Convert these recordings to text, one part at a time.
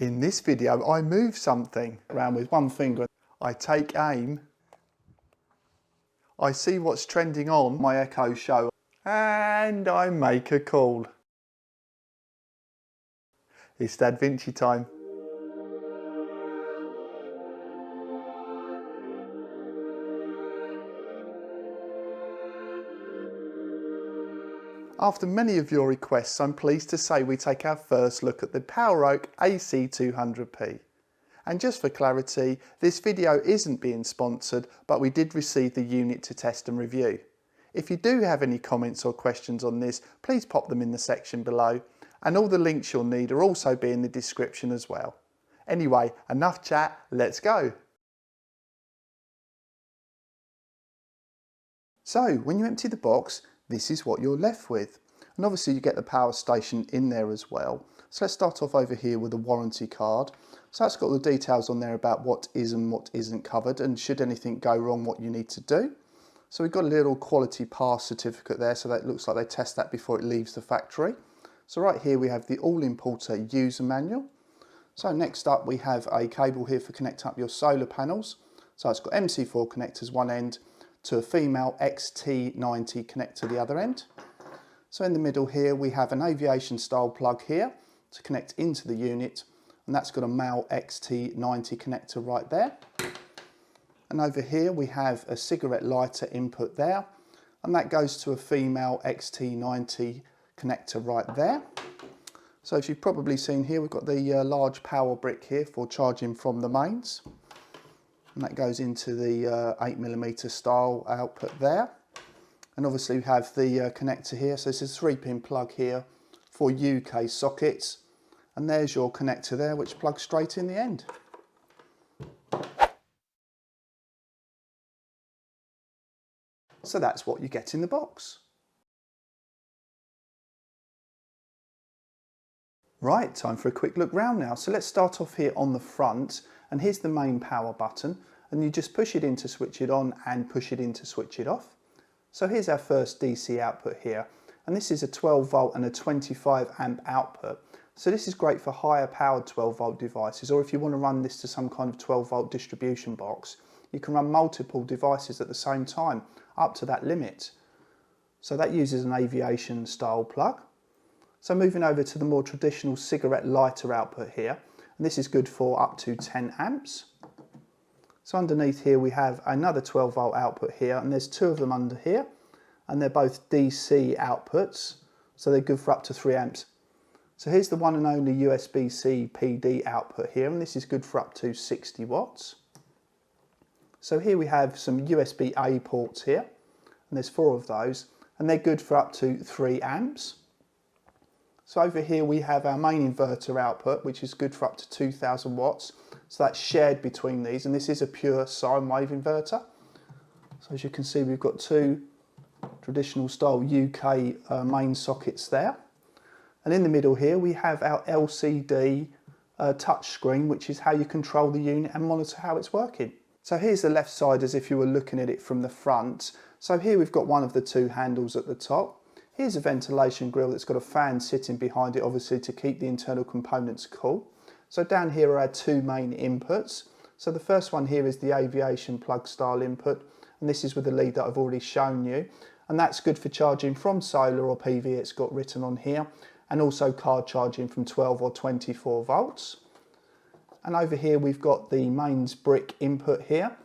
In this video, I move something around with one finger. I take aim. I see what's trending on my Echo Show and I make a call. It's Da Vinci time. After many of your requests, I'm pleased to say we take our first look at the PowerOak AC200P. And just for clarity, this video isn't being sponsored, but we did receive the unit to test and review. If you do have any comments or questions on this, please pop them in the section below, and all the links you'll need are also be in the description as well. Anyway, enough chat, let's go. So, when you empty the box, this is what you're left with. And obviously you get the power station in there as well. So let's start off over here with a warranty card. So that's got all the details on there about what is and what isn't covered, and should anything go wrong, what you need to do. So we've got a little quality pass certificate there, so that looks like they test that before it leaves the factory. So right here we have the all-importer user manual. So next up we have a cable here for connecting up your solar panels. So it's got MC4 connectors one end to a female XT90 connector the other end. So in the middle here we have an Aviation style plug here to connect into the unit, and that's got a male XT90 connector right there. And over here we have a cigarette lighter input there, and that goes to a female XT90 connector right there. So as you've probably seen here, we've got the large power brick here for charging from the mains. And that goes into the 8mm style output there. And obviously we have the connector here, so this is a 3-pin plug here for UK sockets. And there's your connector there, which plugs straight in the end. So that's what you get in the box. Right, time for a quick look round now. So let's start off here on the front, and here's the main power button, and you just push it in to switch it on and push it in to switch it off. So here's our first DC output here, and this is a 12 volt and a 25 amp output. So this is great for higher powered 12 volt devices, or if you want to run this to some kind of 12 volt distribution box, you can run multiple devices at the same time, up to that limit. So that uses an Aviation style plug. So moving over to the more traditional cigarette lighter output here, and this is good for up to 10 amps. So underneath here we have another 12 volt output here, and there's two of them under here, and they're both DC outputs, so they're good for up to 3 amps. So here's the one and only USB-C PD output here, and this is good for up to 60 watts. So here we have some USB-A ports here, and there's 4 of those, and they're good for up to 3 amps. So over here we have our main inverter output, which is good for up to 2000 watts. So that's shared between these, and this is a pure sine wave inverter. So as you can see, we've got 2 traditional style UK main sockets there. And in the middle here we have our LCD touch screen, which is how you control the unit and monitor how it's working. So here's the left side as if you were looking at it from the front. So here we've got one of the 2 handles at the top. Here's a ventilation grill that's got a fan sitting behind it, obviously to keep the internal components cool. So down here are our 2 main inputs. So the first one here is the Aviation plug style input, and this is with the lead that I've already shown you. And that's good for charging from solar or PV, it's got written on here, and also car charging from 12 or 24 volts. And over here we've got the mains brick input here.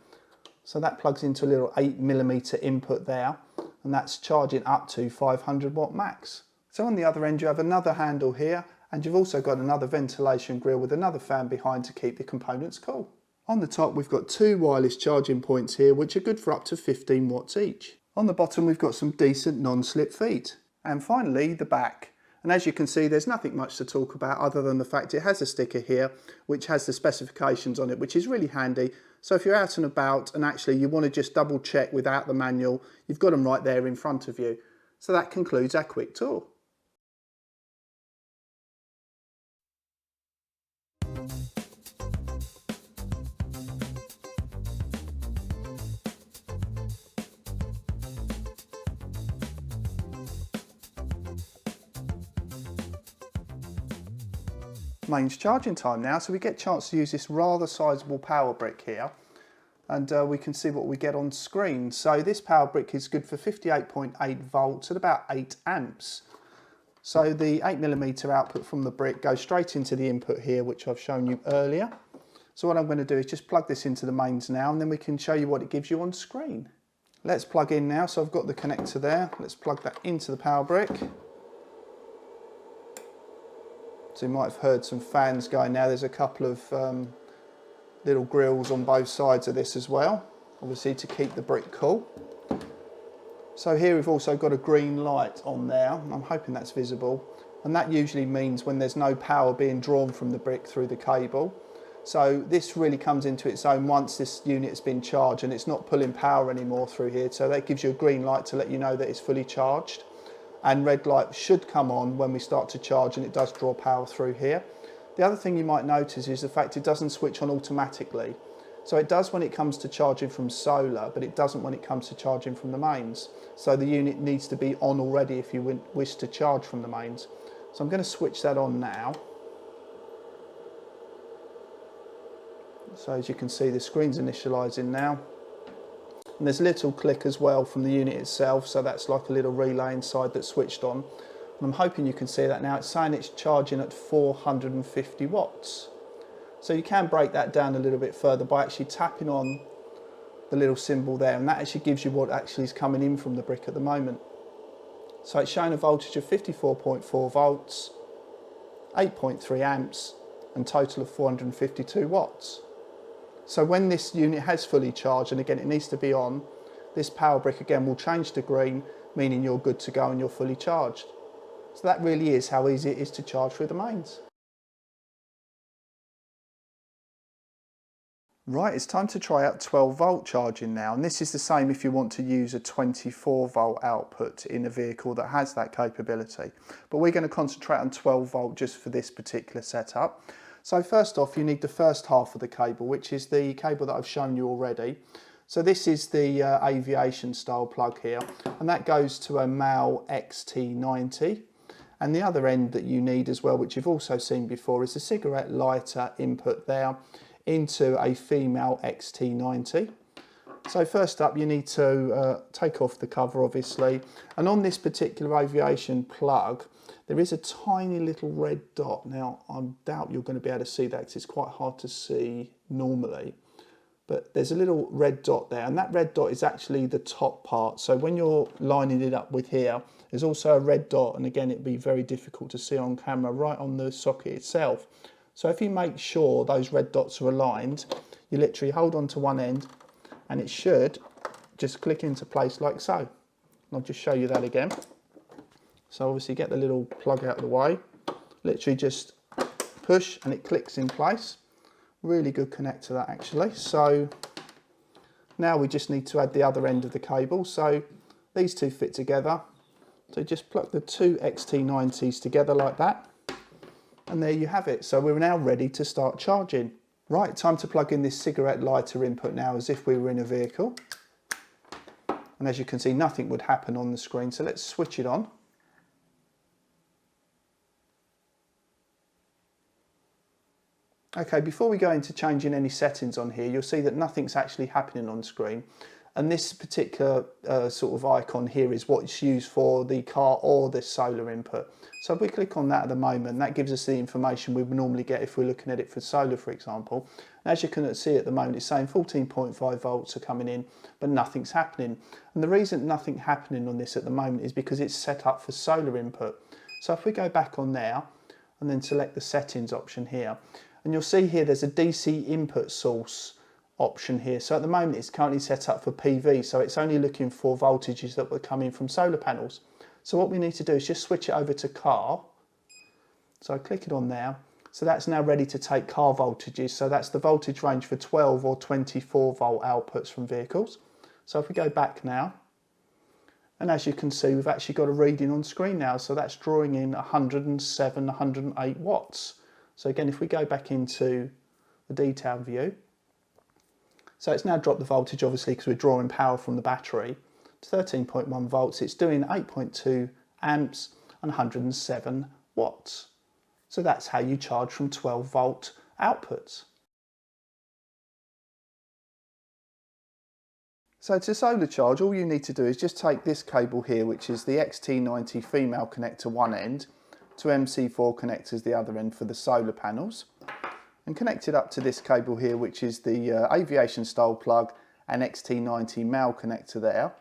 So that plugs into a little 8mm input there, and that's charging up to 500 watt max. So on the other end you have another handle here, and you've also got another ventilation grill with another fan behind to keep the components cool. On the top we've got 2 wireless charging points here, which are good for up to 15 watts each. On the bottom we've got some decent non-slip feet. And finally the back. And as you can see, there's nothing much to talk about other than the fact it has a sticker here which has the specifications on it, which is really handy. So if you're out and about and actually you want to just double check without the manual, you've got them right there in front of you. So that concludes our quick tour. mains charging time now, so we get a chance to use this rather sizable power brick here, and we can see what we get on screen. So this power brick is good for 58.8 volts at about 8 amps. So the 8mm output from the brick goes straight into the input here, which I've shown you earlier. So what I'm going to do is just plug this into the mains now, and then we can show you what it gives you on screen. Let's plug in now. So I've got the connector there. Let's plug that into the power brick. So you might have heard some fans going now. There's a couple of little grills on both sides of this as well, obviously to keep the brick cool. So here we've also got a green light on there. I'm hoping that's visible. And that usually means when there's no power being drawn from the brick through the cable. So this really comes into its own once this unit has been charged and it's not pulling power anymore through here. So that gives you a green light to let you know that it's fully charged. And red light should come on when we start to charge, and it does draw power through here. The other thing you might notice is the fact it doesn't switch on automatically. So it does when it comes to charging from solar, but it doesn't when it comes to charging from the mains. So the unit needs to be on already if you wish to charge from the mains. So I'm going to switch that on now. So as you can see, the screen's initialising now. And there's a little click as well from the unit itself, so that's like a little relay inside that's switched on. And I'm hoping you can see that now. It's saying it's charging at 450 watts. So you can break that down a little bit further by actually tapping on the little symbol there, and that actually gives you what actually is coming in from the brick at the moment. So it's showing a voltage of 54.4 volts, 8.3 amps, and total of 452 watts. So when this unit has fully charged, and again it needs to be on, this power brick again will change to green, meaning you're good to go and you're fully charged. So that really is how easy it is to charge through the mains. Right, it's time to try out 12 volt charging now, and this is the same if you want to use a 24 volt output in a vehicle that has that capability. But we're going to concentrate on 12 volt just for this particular setup. So first off, you need the first half of the cable, which is the cable that I've shown you already. So this is the Aviation style plug here, and that goes to a male XT90. And the other end that you need as well, which you've also seen before, is the cigarette lighter input there into a female XT90. So first up, you need to take off the cover, obviously. And on this particular Aviation plug, there is a tiny little red dot. Now, I doubt you're going to be able to see that because it's quite hard to see normally. But there's a little red dot there, and that red dot is actually the top part. So when you're lining it up with here, there's also a red dot, and again, it'd be very difficult to see on camera right on the socket itself. So if you make sure those red dots are aligned, you literally hold on to one end, and it should just click into place like so. And I'll just show you that again. So obviously get the little plug out of the way, literally just push and it clicks in place. Really good connector that actually. So now we just need to add the other end of the cable. So these two fit together. So just plug the two XT90s together like that. And there you have it. So we're now ready to start charging. Right, time to plug in this cigarette lighter input now as if we were in a vehicle. And as you can see, nothing would happen on the screen. So let's switch it on. Okay, before we go into changing any settings on here, you'll see that nothing's actually happening on screen. And this particular sort of icon here is what's used for the car or the solar input. So if we click on that at the moment, that gives us the information we would normally get if we're looking at it for solar, for example. And as you can see at the moment, it's saying 14.5 volts are coming in, but nothing's happening. And the reason nothing's happening on this at the moment is because it's set up for solar input. So if we go back on there and then select the settings option here, and you'll see here there's a DC input source option here. So at the moment it's currently set up for PV, so it's only looking for voltages that were coming from solar panels. So what we need to do is just switch it over to car. So I click it on there. So that's now ready to take car voltages. So that's the voltage range for 12 or 24 volt outputs from vehicles. So if we go back now, and as you can see, we've actually got a reading on screen now. So that's drawing in 107, 108 watts. So again, if we go back into the detail view, so it's now dropped the voltage obviously because we're drawing power from the battery to 13.1 volts. It's doing 8.2 amps and 107 watts. So that's how you charge from 12 volt outputs. So to solar charge, all you need to do is just take this cable here, which is the XT90 female connector one end, to MC4 connectors the other end for the solar panels, and connect it up to this cable here, which is the Aviation style plug and XT90 male connector there.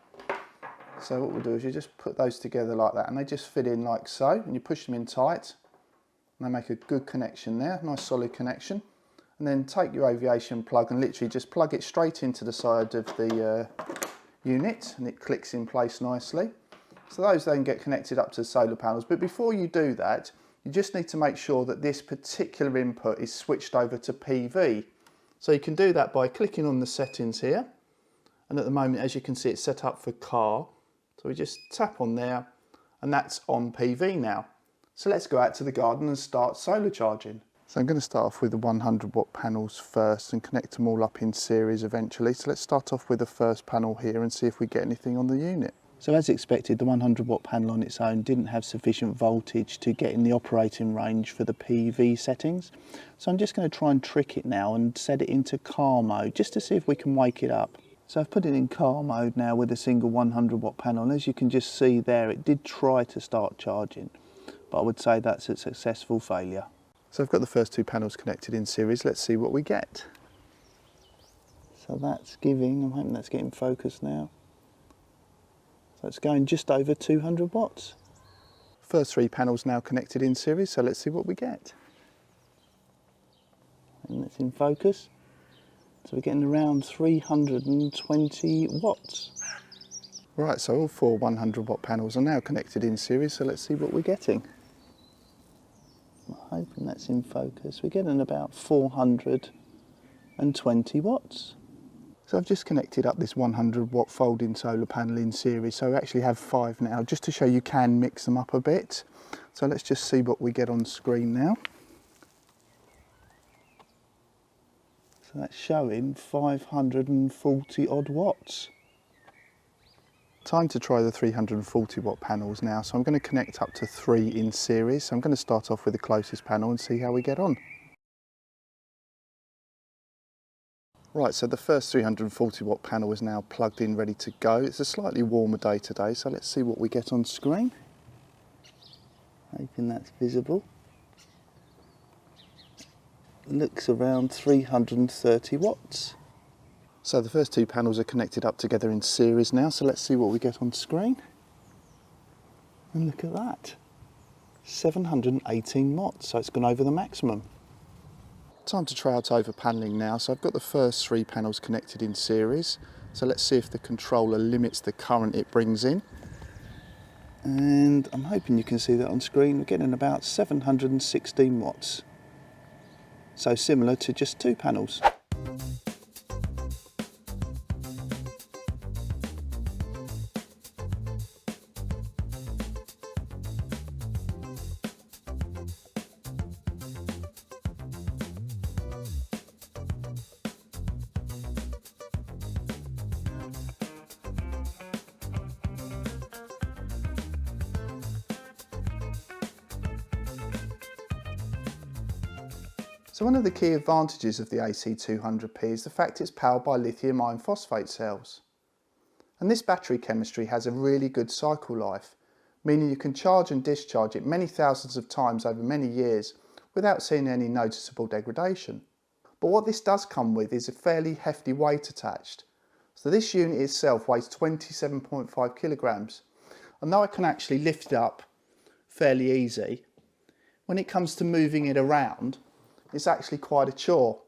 So what we'll do is you just put those together like that, and they just fit in like so, and you push them in tight, and they make a good connection there, nice solid connection. And then take your Aviation plug and literally just plug it straight into the side of the unit, and it clicks in place nicely. So those then get connected up to the solar panels. But before you do that, you just need to make sure that this particular input is switched over to PV. So you can do that by clicking on the settings here. And at the moment, as you can see, it's set up for car. So we just tap on there, and that's on PV now. So let's go out to the garden and start solar charging. So I'm going to start off with the 100 watt panels first and connect them all up in series eventually. So let's start off with the first panel here and see if we get anything on the unit. So as expected, the 100 watt panel on its own didn't have sufficient voltage to get in the operating range for the PV settings. So I'm just going to try and trick it now and set it into car mode just to see if we can wake it up. So I've put it in car mode now with a single 100 watt panel, and as you can just see there, it did try to start charging, but I would say that's a successful failure. So I've got the first two panels connected in series. Let's see what we get. So that's giving, I'm hoping that's getting focused now. So it's going just over 200 watts. First three panels now connected in series, so let's see what we get. And it's in focus. So we're getting around 320 watts. Right, so all four 100 watt panels are now connected in series, so let's see what we're getting. I'm hoping that's in focus. We're getting about 420 watts. So I've just connected up this 100 watt folding solar panel in series, so we actually have 5 now, just to show you can mix them up a bit. So let's just see what we get on screen now. So that's showing 540 odd watts. Time to try the 340 watt panels now, so I'm going to connect up to 3 in series. So I'm going to start off with the closest panel and see how we get on. Right, so the first 340 watt panel is now plugged in, ready to go. It's a slightly warmer day today, so let's see what we get on screen. Hoping that's visible. Looks around 330 watts. So the first two panels are connected up together in series now, so let's see what we get on screen. And look at that, 718 watts, so it's gone over the maximum. Time to try out over panelling now. So I've got the first 3 panels connected in series, so let's see if the controller limits the current it brings in. And I'm hoping you can see that on screen. We're getting about 716 watts. So similar to just 2 panels. So one of the key advantages of the AC200P is the fact it's powered by lithium iron phosphate cells. And this battery chemistry has a really good cycle life, meaning you can charge and discharge it many thousands of times over many years without seeing any noticeable degradation. But what this does come with is a fairly hefty weight attached. So this unit itself weighs 27.5 kilograms. And though I can actually lift it up fairly easy, when it comes to moving it around, it's actually quite a chore.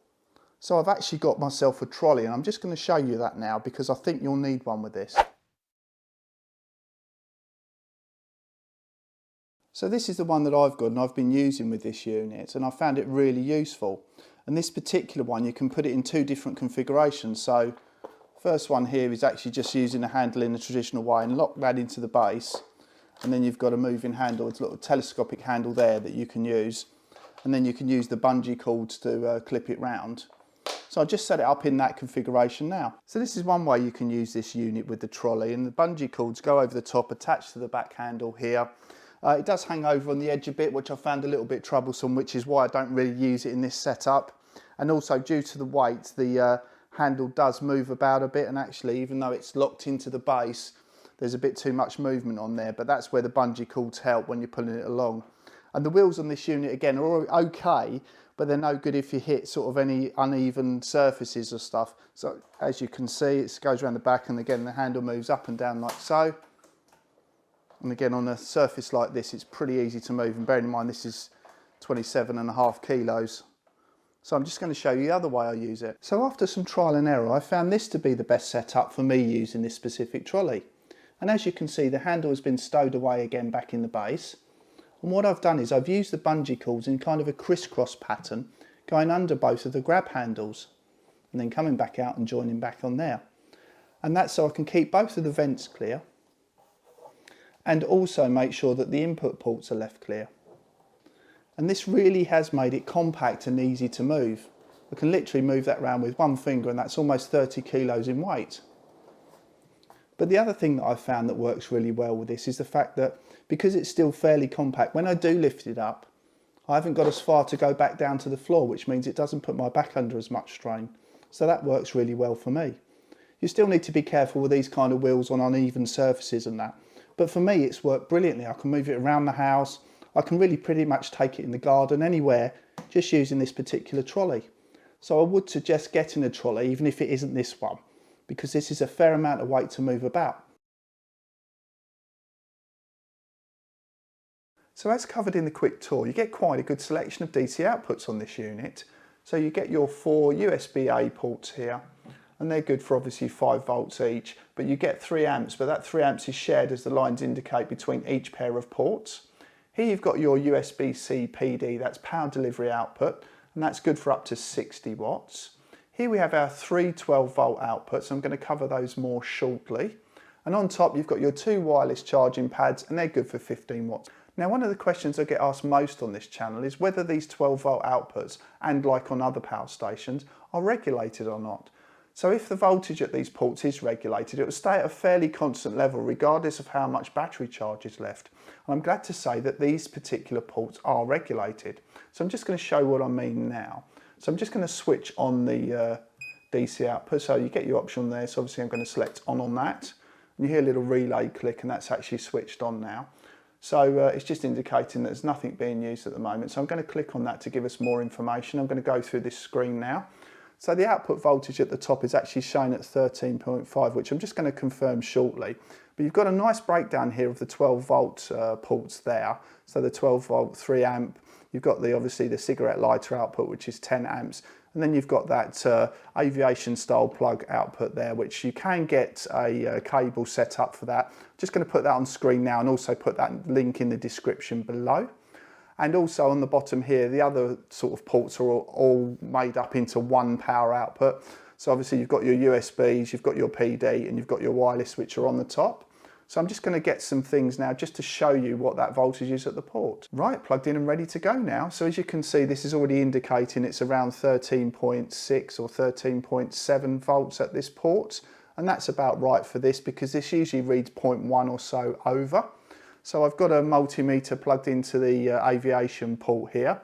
So I've actually got myself a trolley, and I'm just going to show you that now because I think you'll need one with this. So this is the one that I've got and I've been using with this unit, and I found it really useful. And this particular one, you can put it in 2 different configurations. So first one here is actually just using a handle in the traditional way and lock that into the base. And then you've got a moving handle, it's a little telescopic handle there that you can use. And then you can use the bungee cords to clip it round. So I'll just set it up in that configuration now. So this is one way you can use this unit with the trolley, and the bungee cords go over the top, attached to the back handle here, It does hang over on the edge a bit, which I found a little bit troublesome, which is why I don't really use it in this setup. And also due to the weight, the handle does move about a bit, and actually, even though it's locked into the base, there's a bit too much movement on there, but that's where the bungee cords help when you're pulling it along. And the wheels on this unit, again, are okay, but they're no good if you hit sort of any uneven surfaces or stuff. So as you can see, it goes around the back, and again, the handle moves up and down like so. And again, on a surface like this, it's pretty easy to move, and bearing in mind this is 27.5 kilos. So I'm just going to show you the other way I use it. So after some trial and error, I found this to be the best setup for me using this specific trolley. And as you can see, the handle has been stowed away again back in the base. And what I've done is I've used the bungee cords in kind of a crisscross pattern, going under both of the grab handles and then coming back out and joining back on there. And that's so I can keep both of the vents clear and also make sure that the input ports are left clear. And this really has made it compact and easy to move. I can literally move that around with one finger, and that's almost 30 kilos in weight. But the other thing that I've found that works really well with this is the fact that because it's still fairly compact, when I do lift it up, I haven't got as far to go back down to the floor, which means it doesn't put my back under as much strain. So that works really well for me. You still need to be careful with these kind of wheels on uneven surfaces and that. But for me, it's worked brilliantly. I can move it around the house. I can really pretty much take it in the garden, anywhere, just using this particular trolley. So I would suggest getting a trolley, even if it isn't this one, because this is a fair amount of weight to move about. So as covered in the quick tour, you get quite a good selection of DC outputs on this unit. So you get your 4 USB-A ports here, and they're good for obviously 5 volts each, but you get 3 amps, but that 3 amps is shared as the lines indicate between each pair of ports. Here you've got your USB-C PD, that's power delivery output, and that's good for up to 60 watts. Here we have our 3 12-volt outputs. I'm going to cover those more shortly. And on top you've got your 2 wireless charging pads, and they're good for 15 watts. Now, one of the questions I get asked most on this channel is whether these 12-volt outputs, and like on other power stations, are regulated or not. So if the voltage at these ports is regulated, it will stay at a fairly constant level regardless of how much battery charge is left. And I'm glad to say that these particular ports are regulated. So I'm just going to show what I mean now. So I'm just going to switch on the DC output. So you get your option there. So obviously I'm going to select on that. And you hear a little relay click, and that's actually switched on now. So it's just indicating that there's nothing being used at the moment. So I'm going to click on that to give us more information. I'm going to go through this screen now. So the output voltage at the top is actually shown at 13.5, which I'm just going to confirm shortly. But you've got a nice breakdown here of the 12-volt ports there. So the 12-volt, 3 amp. You've got obviously the cigarette lighter output, which is 10 amps. And then you've got that Aviation style plug output there, which you can get a cable set up for that. Just going to put that on screen now, and also put that link in the description below. And also on the bottom here, the other sort of ports are all made up into one power output. So obviously you've got your USBs, you've got your PD, and you've got your wireless, which are on the top. So I'm just going to get some things now just to show you what that voltage is at the port. Right, plugged in and ready to go now. So as you can see, this is already indicating it's around 13.6 or 13.7 volts at this port. And that's about right for this, because this usually reads 0.1 or so over. So I've got a multimeter plugged into the Aviation port here.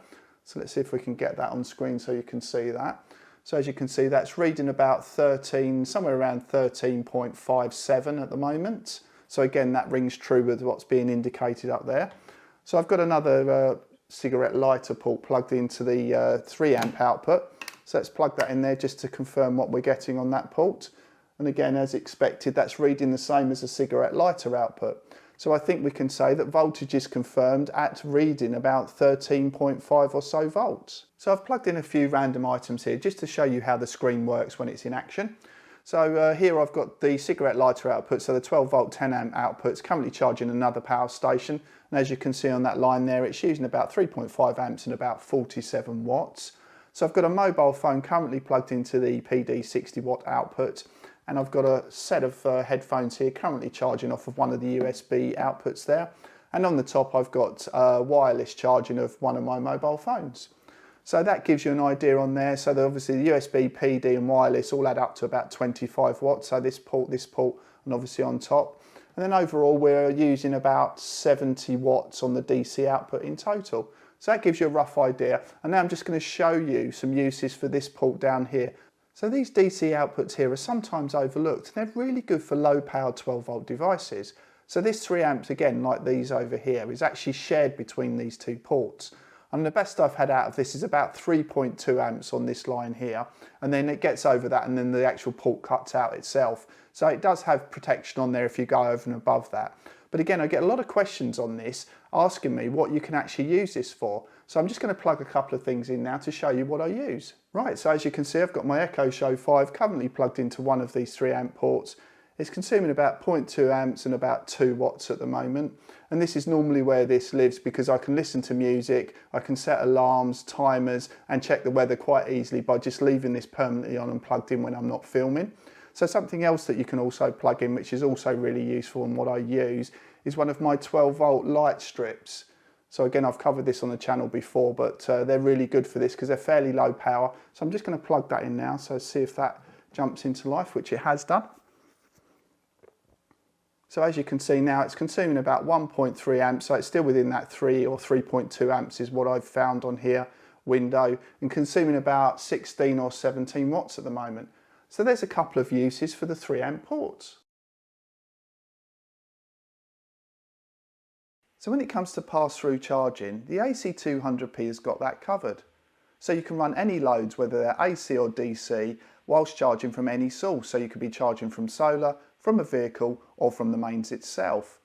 So let's see if we can get that on screen so you can see that. So as you can see, that's reading about 13, somewhere around 13.57 at the moment. So again, that rings true with what's being indicated up there. So I've got another cigarette lighter port plugged into the 3 amp output. So let's plug that in there just to confirm what we're getting on that port. And again, as expected, that's reading the same as a cigarette lighter output. So I think we can say that voltage is confirmed at reading about 13.5 or so volts. So I've plugged in a few random items here just to show you how the screen works when it's in action. So here I've got the cigarette lighter output, so the 12 volt 10 amp output. It's currently charging another power station, and as you can see on that line there, it's using about 3.5 amps and about 47 watts. So I've got a mobile phone currently plugged into the PD 60 watt output, and I've got a set of headphones here currently charging off of one of the USB outputs there, and on the top I've got wireless charging of one of my mobile phones. So that gives you an idea on there. So obviously the USB, PD and wireless all add up to about 25 watts. So this port, and obviously on top. And then overall we're using about 70 watts on the DC output in total. So that gives you a rough idea. And now I'm just going to show you some uses for this port down here. So these DC outputs here are sometimes overlooked. They're really good for low powered 12 volt devices. So this 3 amps, again, like these over here, is actually shared between these two ports. And the best I've had out of this is about 3.2 amps on this line here, and then it gets over that and then the actual port cuts out itself. So it does have protection on there if you go over and above that. But again, I get a lot of questions on this asking me what you can actually use this for. So I'm just going to plug a couple of things in now to show you what I use. Right, so as you can see, I've got my Echo Show 5 currently plugged into one of these 3 amp ports. It's consuming about 0.2 amps and about 2 watts at the moment. And this is normally where this lives because I can listen to music, I can set alarms, timers, and check the weather quite easily by just leaving this permanently on and plugged in when I'm not filming. So something else that you can also plug in, which is also really useful and what I use, is one of my 12 volt light strips. So again, I've covered this on the channel before, but they're really good for this because they're fairly low power. So I'm just going to plug that in now, so see if that jumps into life, which it has done. So as you can see now, it's consuming about 1.3 amps, so it's still within that 3 or 3.2 amps is what I've found on here, window, and consuming about 16 or 17 watts at the moment. So there's a couple of uses for the 3 amp ports. So when it comes to pass-through charging, the AC200P has got that covered. So you can run any loads, whether they're AC or DC, whilst charging from any source. So you could be charging from solar, from a vehicle, or from the mains itself.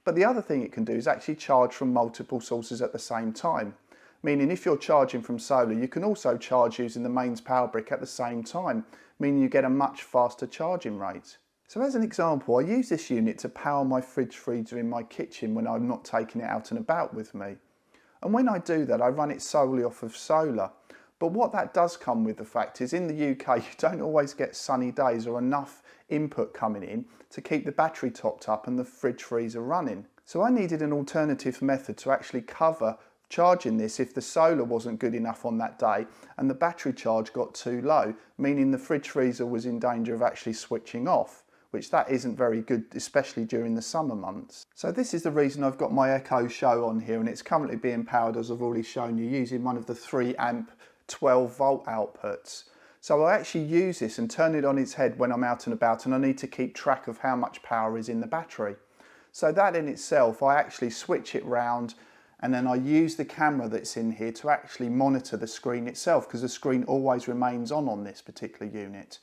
But the other thing it can do is actually charge from multiple sources at the same time. Meaning if you're charging from solar, you can also charge using the mains power brick at the same time, meaning you get a much faster charging rate. So as an example, I use this unit to power my fridge freezer in my kitchen when I'm not taking it out and about with me. And when I do that, I run it solely off of solar. But what that does come with the fact is in the UK, you don't always get sunny days or enough input coming in to keep the battery topped up and the fridge freezer running. So I needed an alternative method to actually cover charging this if the solar wasn't good enough on that day and the battery charge got too low, meaning the fridge freezer was in danger of actually switching off, which that isn't very good, especially during the summer months. So this is the reason I've got my Echo Show on here, and it's currently being powered, as I've already shown you, using one of the 3 amp 12 volt outputs. So I actually use this and turn it on its head when I'm out and about and I need to keep track of how much power is in the battery. So that in itself, I actually switch it round and then I use the camera that's in here to actually monitor the screen itself, because the screen always remains on this particular unit.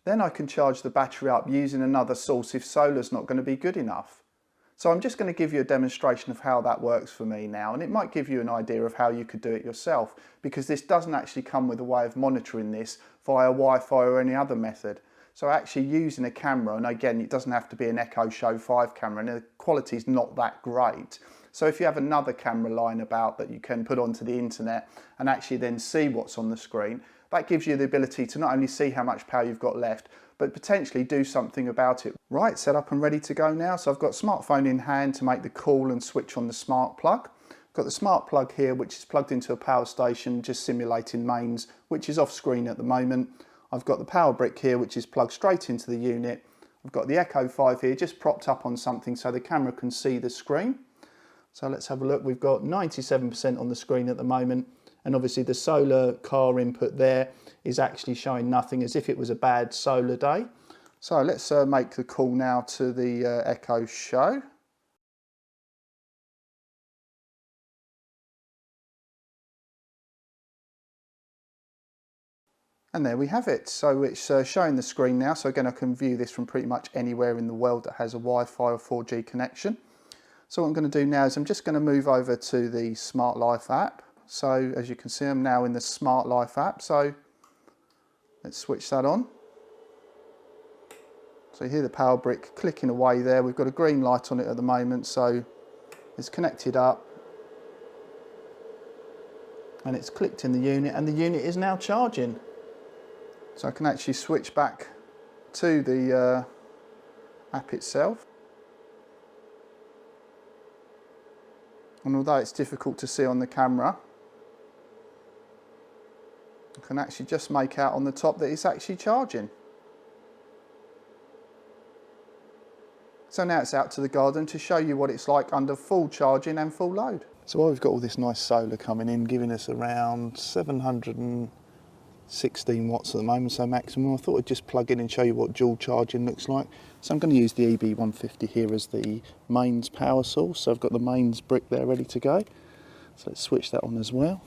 Then I can charge the battery up using another source if solar's not going to be good enough. So I'm just going to give you a demonstration of how that works for me now, and it might give you an idea of how you could do it yourself, because this doesn't actually come with a way of monitoring this via Wi-Fi or any other method. So actually using a camera, and again it doesn't have to be an Echo Show 5 camera, and the quality's not that great. So if you have another camera lying about that you can put onto the internet and actually then see what's on the screen, that gives you the ability to not only see how much power you've got left, but potentially do something about it. Right, set up and ready to go now. So I've got smartphone in hand to make the call and switch on the smart plug. I've got the smart plug here, which is plugged into a power station, just simulating mains, which is off screen at the moment. I've got the power brick here, which is plugged straight into the unit. I've got the Echo 5 here, just propped up on something so the camera can see the screen. So let's have a look. We've got 97% on the screen at the moment. And obviously the solar car input there is actually showing nothing, as if it was a bad solar day. So let's make the call now to the Echo Show. And there we have it. So it's showing the screen now. So again, I can view this from pretty much anywhere in the world that has a Wi-Fi or 4G connection. So what I'm going to do now is I'm just going to move over to the Smart Life app. So as you can see, I'm now in the Smart Life app. So let's switch that on. So you hear the power brick clicking away there. We've got a green light on it at the moment, so it's connected up. And it's clicked in the unit, and the unit is now charging. So I can actually switch back to the app itself. And although it's difficult to see on the camera, I can actually just make out on the top that it's actually charging. So now it's out to the garden to show you what it's like under full charging and full load. So while we've got all this nice solar coming in, giving us around 716 watts at the moment, so maximum, I thought I'd just plug in and show you what dual charging looks like. So I'm going to use the EB150 here as the mains power source. So I've got the mains brick there ready to go. So let's switch that on as well.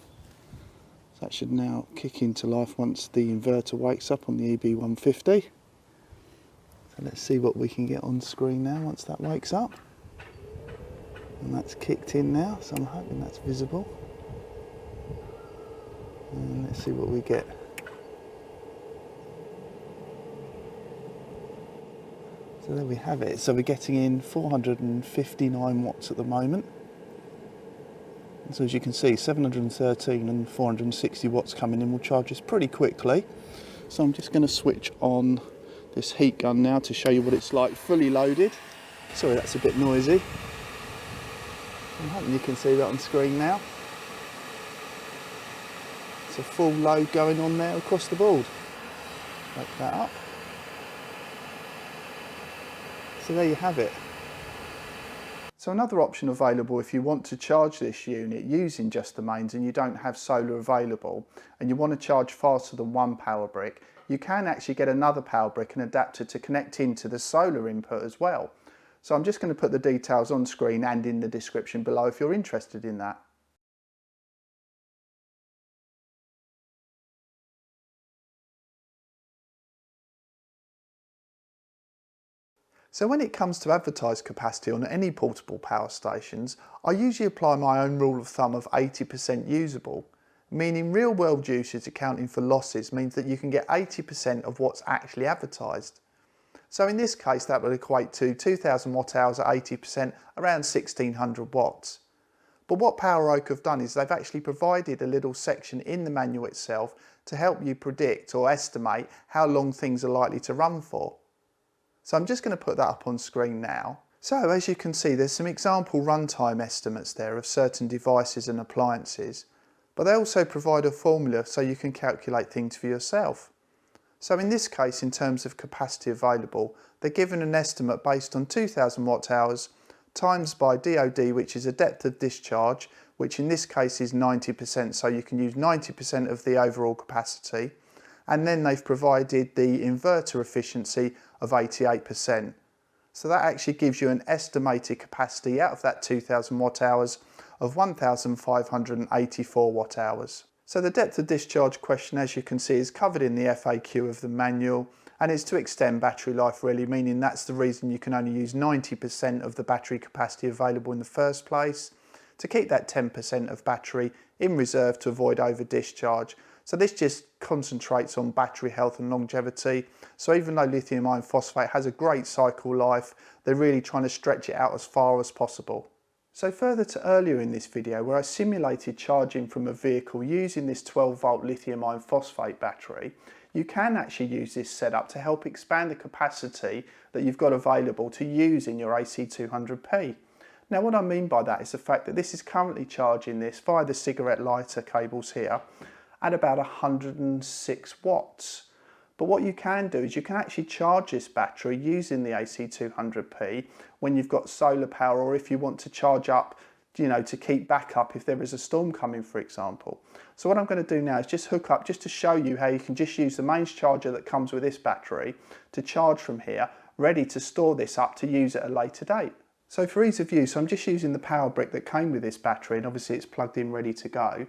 So that should now kick into life once the inverter wakes up on the EB150. So let's see what we can get on screen now once that wakes up. And that's kicked in now, so I'm hoping that's visible. And let's see what we get. So there we have it. So we're getting in 459 watts at the moment. And so as you can see, 713 and 460 watts coming in will charge us pretty quickly. So I'm just going to switch on this heat gun now to show you what it's like fully loaded. Sorry, that's a bit noisy. I'm hoping you can see that on screen now. It's a full load going on there across the board. Wake that up. So there you have it. So another option available if you want to charge this unit using just the mains and you don't have solar available and you want to charge faster than one power brick, you can actually get another power brick and adapter to connect into the solar input as well. So I'm just going to put the details on screen and in the description below if you're interested in that. So when it comes to advertised capacity on any portable power stations, I usually apply my own rule of thumb of 80% usable, meaning real world usage accounting for losses means that you can get 80% of what's actually advertised. So in this case that would equate to 2000 watt hours at 80%, around 1600 watts. But what PowerOak have done is they've actually provided a little section in the manual itself to help you predict or estimate how long things are likely to run for. So I'm just going to put that up on screen now. So as you can see, there's some example runtime estimates there of certain devices and appliances, but they also provide a formula so you can calculate things for yourself. So in this case, in terms of capacity available, they're given an estimate based on 2000 watt hours times by DOD, which is a depth of discharge, which in this case is 90%, so you can use 90% of the overall capacity. And then they've provided the inverter efficiency of 88%. So that actually gives you an estimated capacity out of that 2000 watt hours of 1584 watt hours. So the depth of discharge question, as you can see, is covered in the FAQ of the manual, and it's to extend battery life really, meaning that's the reason you can only use 90% of the battery capacity available in the first place, to keep that 10% of battery in reserve to avoid over discharge. So this just concentrates on battery health and longevity. So even though lithium iron phosphate has a great cycle life, they're really trying to stretch it out as far as possible. So further to earlier in this video where I simulated charging from a vehicle using this 12 volt lithium iron phosphate battery, you can actually use this setup to help expand the capacity that you've got available to use in your AC200P. Now what I mean by that is the fact that this is currently charging this via the cigarette lighter cables here at about 106 watts. But what you can do is you can actually charge this battery using the AC200P when you've got solar power, or if you want to charge up, to keep backup if there is a storm coming, for example. So what I'm going to do now is just hook up, just to show you how you can just use the mains charger that comes with this battery to charge from here, ready to store this up to use at a later date. So for ease of use, I'm just using the power brick that came with this battery, and obviously it's plugged in ready to go.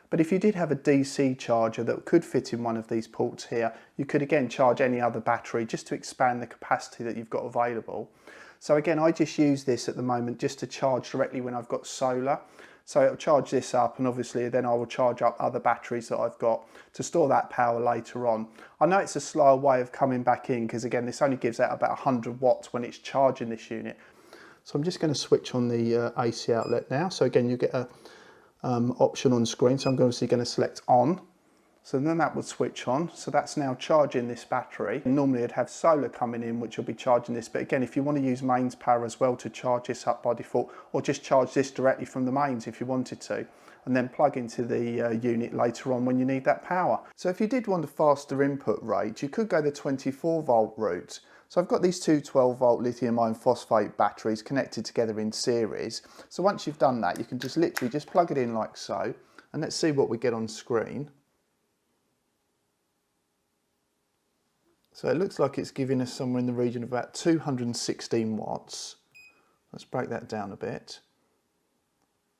But if you did have a DC charger that could fit in one of these ports here, you could again charge any other battery just to expand the capacity that you've got available. So again, I just use this at the moment just to charge directly when I've got solar. So it'll charge this up, and obviously then I will charge up other batteries that I've got to store that power later on. I know it's a slower way of coming back in because again, this only gives out about 100 watts when it's charging this unit. So I'm just going to switch on the AC outlet now. So again, you get a option on screen, so I'm obviously going to select on, so then that would switch on. So that's now charging this battery. Normally it'd have solar coming in which will be charging this, but again, if you want to use mains power as well to charge this up by default, or just charge this directly from the mains if you wanted to, and then plug into the unit later on when you need that power. So if you did want a faster input rate, you could go the 24 volt route. So I've got these two 12-volt lithium iron phosphate batteries connected together in series. So once you've done that, you can just literally just plug it in like so, and let's see what we get on screen. So it looks like it's giving us somewhere in the region of about 216 watts. Let's break that down a bit.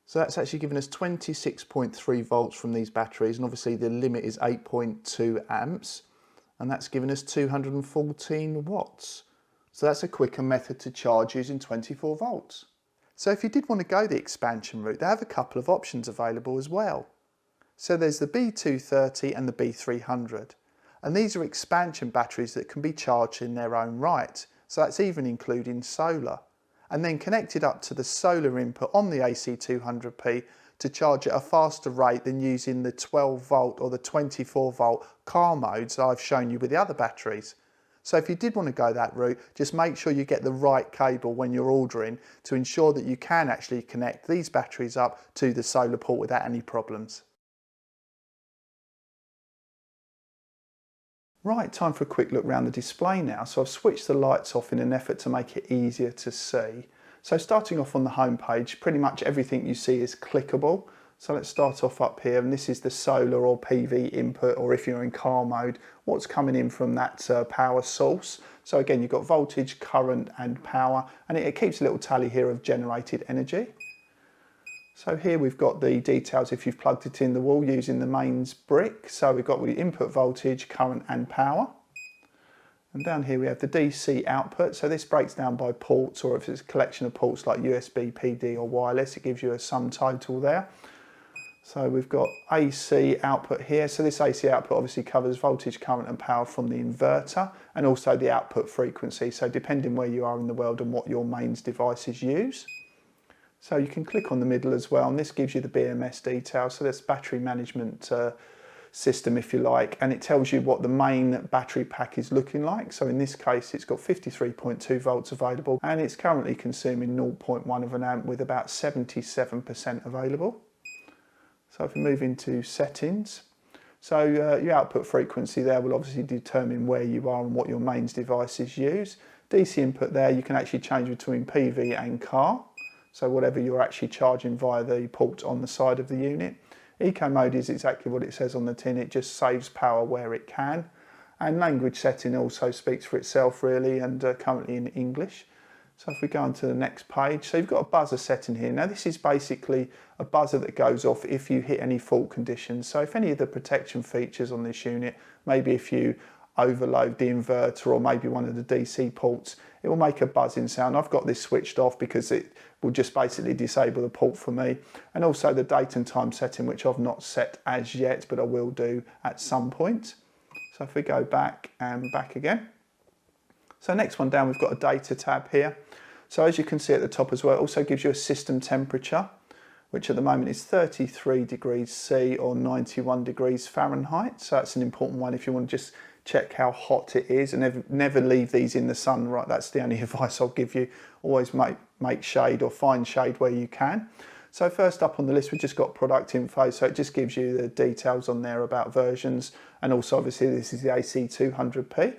So that's actually given us 26.3 volts from these batteries, and obviously the limit is 8.2 amps, and that's given us 214 watts. So that's a quicker method to charge using 24 volts. So if you did want to go the expansion route, they have a couple of options available as well. So there's the B230 and the B300. And these are expansion batteries that can be charged in their own right. So that's even including solar. And then connected up to the solar input on the AC200P to charge at a faster rate than using the 12 volt or the 24 volt car modes I've shown you with the other batteries. So if you did want to go that route, just make sure you get the right cable when you're ordering to ensure that you can actually connect these batteries up to the solar port without any problems. Right, time for a quick look around the display now. So I've switched the lights off in an effort to make it easier to see. So starting off on the home page, pretty much everything you see is clickable. So let's start off up here, and this is the solar or PV input, or if you're in car mode, what's coming in from that power source. So again, you've got voltage, current and power, and it keeps a little tally here of generated energy. So here we've got the details if you've plugged it in the wall using the mains brick. So we've got the input voltage, current and power. And down here we have the DC output. So this breaks down by ports, or if it's a collection of ports like USB, PD or wireless, it gives you a sum total there. So we've got AC output here. So this AC output obviously covers voltage, current and power from the inverter, and also the output frequency. So depending where you are in the world and what your mains devices use. So you can click on the middle as well, and this gives you the BMS details. So that's battery management system, if you like, and it tells you what the main battery pack is looking like. So in this case, it's got 53.2 volts available, and it's currently consuming 0.1 of an amp with about 77% available. So if we move into settings, so your output frequency there will obviously determine where you are and what your mains devices use. DC input there, you can actually change between PV and car. So whatever you're actually charging via the port on the side of the unit. Eco mode is exactly what it says on the tin, it just saves power where it can. And language setting also speaks for itself really, and currently in English. So if we go on to the next page, so you've got a buzzer setting here. Now this is basically a buzzer that goes off if you hit any fault conditions. So if any of the protection features on this unit, maybe if you overload the inverter or maybe one of the DC ports, it will make a buzzing sound. I've got this switched off because it will just basically disable the port for me. And also the date and time setting, which I've not set as yet, but I will do at some point. So if we go back and back again. So next one down, we've got a data tab here. So as you can see at the top as well, it also gives you a system temperature, which at the moment is 33 degrees C or 91 degrees Fahrenheit. So that's an important one if you want to just check how hot it is, and never leave these in the sun, right? That's the only advice I'll give you. Always make shade or find shade where you can. So first up on the list, we've just got product info. So it just gives you the details on there about versions, and also obviously this is the AC200P.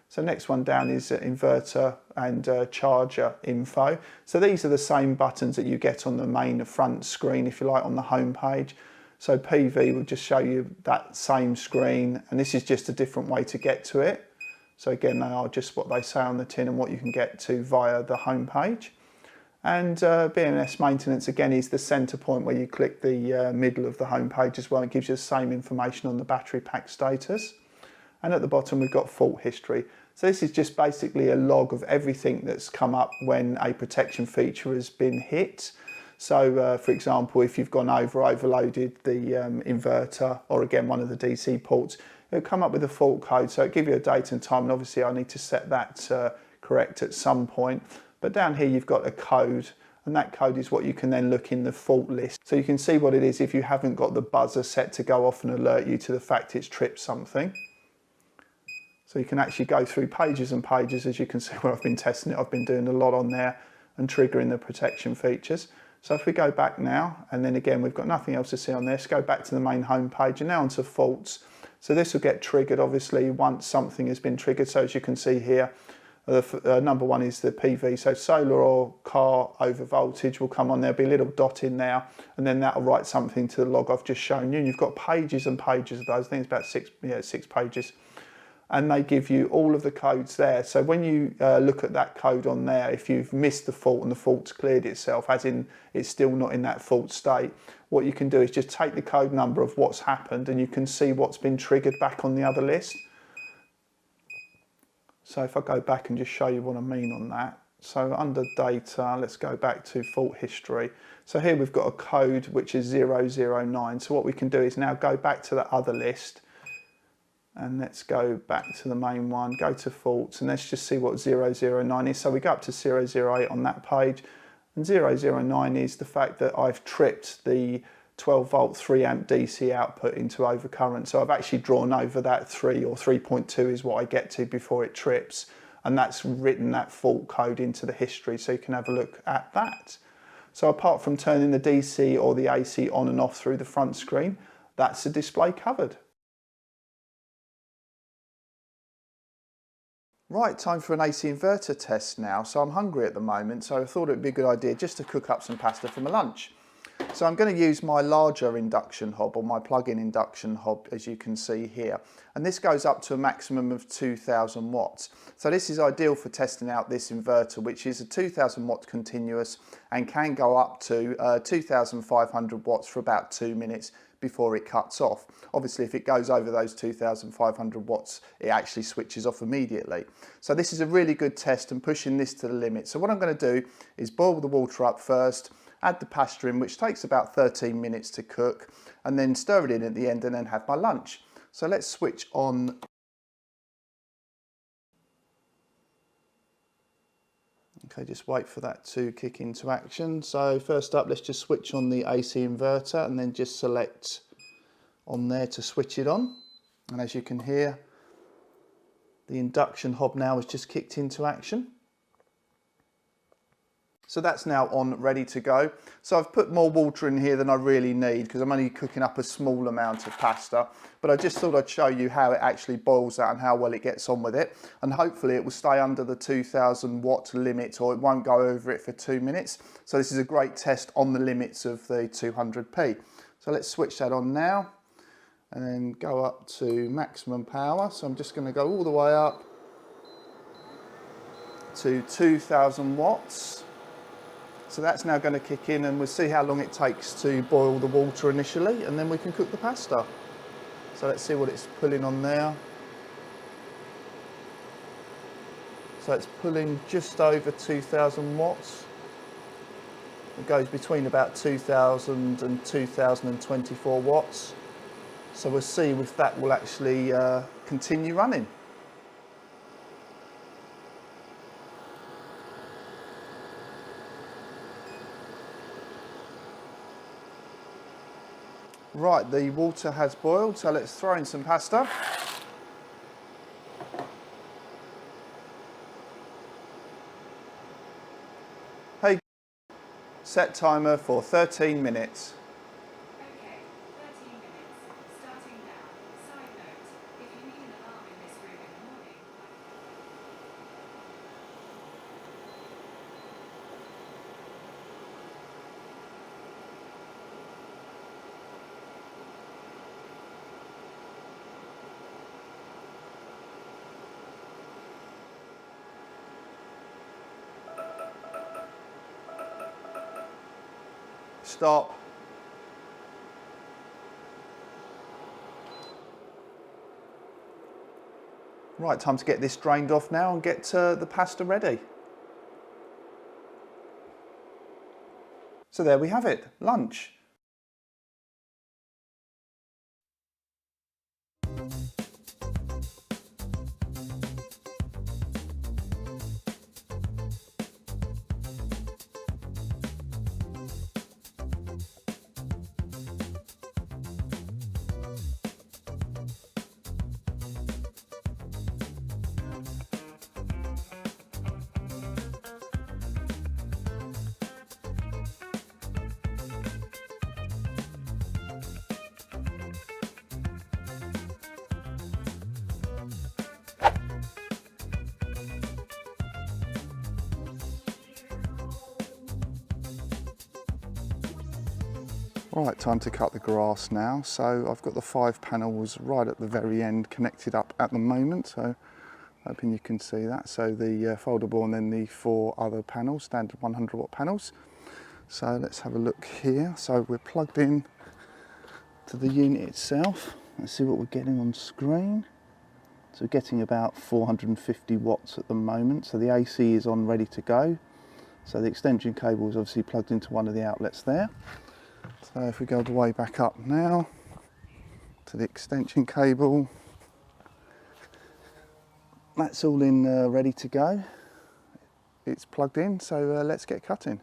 So next one down is inverter and charger info. So these are the same buttons that you get on the main front screen, if you like, on the home page. So PV will just show you that same screen, and this is just a different way to get to it. So again, they are just what they say on the tin and what you can get to via the home page. And BMS maintenance again is the center point where you click the middle of the home page as well. It gives you the same information on the battery pack status. And at the bottom we've got fault history. So this is just basically a log of everything that's come up when a protection feature has been hit. So for example, if you've gone overloaded the inverter, or again one of the DC ports, it'll come up with a fault code. So it'll give you a date and time, and obviously I need to set that correct at some point. But down here you've got a code, and that code is what you can then look in the fault list. So you can see what it is if you haven't got the buzzer set to go off and alert you to the fact it's tripped something. So you can actually go through pages and pages, as you can see where I've been testing it. I've been doing a lot on there and triggering the protection features. So if we go back now, and then again, we've got nothing else to see on this, go back to the main home page and now onto faults. So this will get triggered obviously once something has been triggered. So as you can see here, Number one is the PV, so solar or car over voltage will come on. There'll be a little dot in there, and then that'll write something to the log I've just shown you. And you've got pages and pages of those. I think it's about six pages, and they give you all of the codes there. So when you look at that code on there, if you've missed the fault and the fault's cleared itself, as in it's still not in that fault state, what you can do is just take the code number of what's happened, and you can see what's been triggered back on the other list. So if I go back and just show you what I mean on that. So under data, let's go back to fault history. So here we've got a code which is 009. So what we can do is now go back to the other list, and let's go back to the main one, go to faults, and let's just see what 009 is. So we go up to 008 on that page, and 009 is the fact that I've tripped the 12 volt 3 amp DC output into overcurrent. So I've actually drawn over that 3 or 3.2 is what I get to before it trips, and that's written that fault code into the history, so you can have a look at that. So apart from turning the DC or the AC on and off through the front screen, that's the display covered. Right, time for an AC inverter test now. So I'm hungry at the moment, so I thought it would be a good idea just to cook up some pasta for my lunch. So I'm going to use my larger induction hob, or my plug-in induction hob, as you can see here. And this goes up to a maximum of 2000 watts. So this is ideal for testing out this inverter, which is a 2000 watt continuous and can go up to 2500 watts for about 2 minutes before it cuts off. Obviously, if it goes over those 2500 watts, it actually switches off immediately. So this is a really good test and pushing this to the limit. So what I'm going to do is boil the water up first, add the pasta in, which takes about 13 minutes to cook, and then stir it in at the end and then have my lunch. So let's switch on. Okay, just wait for that to kick into action. So first up, let's just switch on the AC inverter and then just select on there to switch it on. And as you can hear, the induction hob now has just kicked into action. So that's now on, ready to go. So I've put more water in here than I really need because I'm only cooking up a small amount of pasta, but I just thought I'd show you how it actually boils out and how well it gets on with it. And hopefully it will stay under the 2000 watt limit, or it won't go over it for 2 minutes. So this is a great test on the limits of the 200p. So let's switch that on now and then go up to maximum power. So I'm just going to go all the way up to 2000 watts. So that's now going to kick in, and we'll see how long it takes to boil the water initially, and then we can cook the pasta. So let's see what it's pulling on there. So it's pulling just over 2000 watts. It goes between about 2000 and 2024 watts. So we'll see if that will actually continue running. Right, the water has boiled, so let's throw in some pasta. Hey, set timer for 13 minutes. Okay, 13 minutes, starting now. Side note, if you need an alarm in this room in the morning, Stop. Right, time to get this drained off now and get the pasta ready. So there we have it, lunch. Right, time to cut the grass now. So I've got the 5 panels right at the very end connected up at the moment. So hoping you can see that. So the foldable and then the 4 other panels, standard 100 watt panels. So let's have a look here. So we're plugged in to the unit itself. Let's see what we're getting on screen. So we're getting about 450 watts at the moment. So the AC is on, ready to go. So the extension cable is obviously plugged into one of the outlets there. So if we go the way back up now to the extension cable, that's all in ready to go. It's plugged in, so let's get cutting.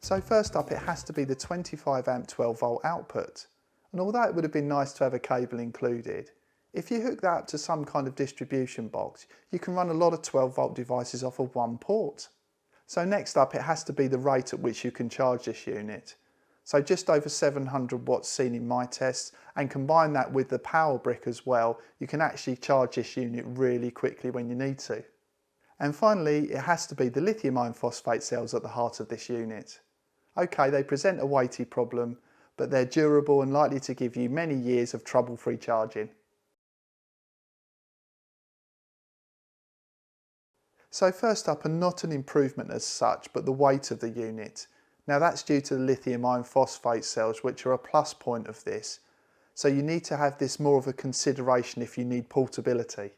So first up, it has to be the 25 amp 12 volt output. And although it would have been nice to have a cable included, if you hook that up to some kind of distribution box, you can run a lot of 12 volt devices off of one port. So next up, it has to be the rate at which you can charge this unit. So just over 700 watts seen in my tests, and combine that with the power brick as well, you can actually charge this unit really quickly when you need to. And finally, it has to be the lithium iron phosphate cells at the heart of this unit. Okay, they present a weighty problem, but they're durable and likely to give you many years of trouble-free charging. So first up, and not an improvement as such, but the weight of the unit. Now that's due to the lithium iron phosphate cells, which are a plus point of this. So you need to have this more of a consideration if you need portability.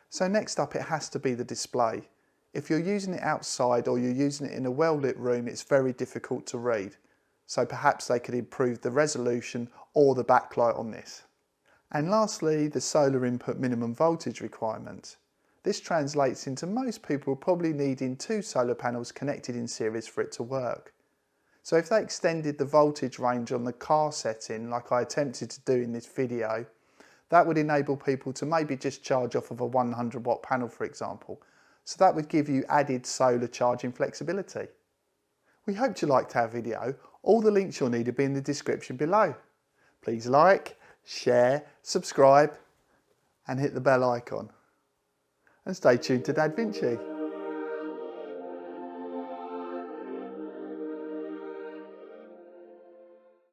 So next up, it has to be the display. If you're using it outside or you're using it in a well-lit room, it's very difficult to read. So perhaps they could improve the resolution or the backlight on this. And lastly, the solar input minimum voltage requirement. This translates into most people probably needing 2 solar panels connected in series for it to work. So if they extended the voltage range on the car setting like I attempted to do in this video, that would enable people to maybe just charge off of a 100 watt panel, for example. So that would give you added solar charging flexibility. We hope you liked our video. All the links you'll need will be in the description below. Please like, share, subscribe and hit the bell icon. And stay tuned to Dad Vinci.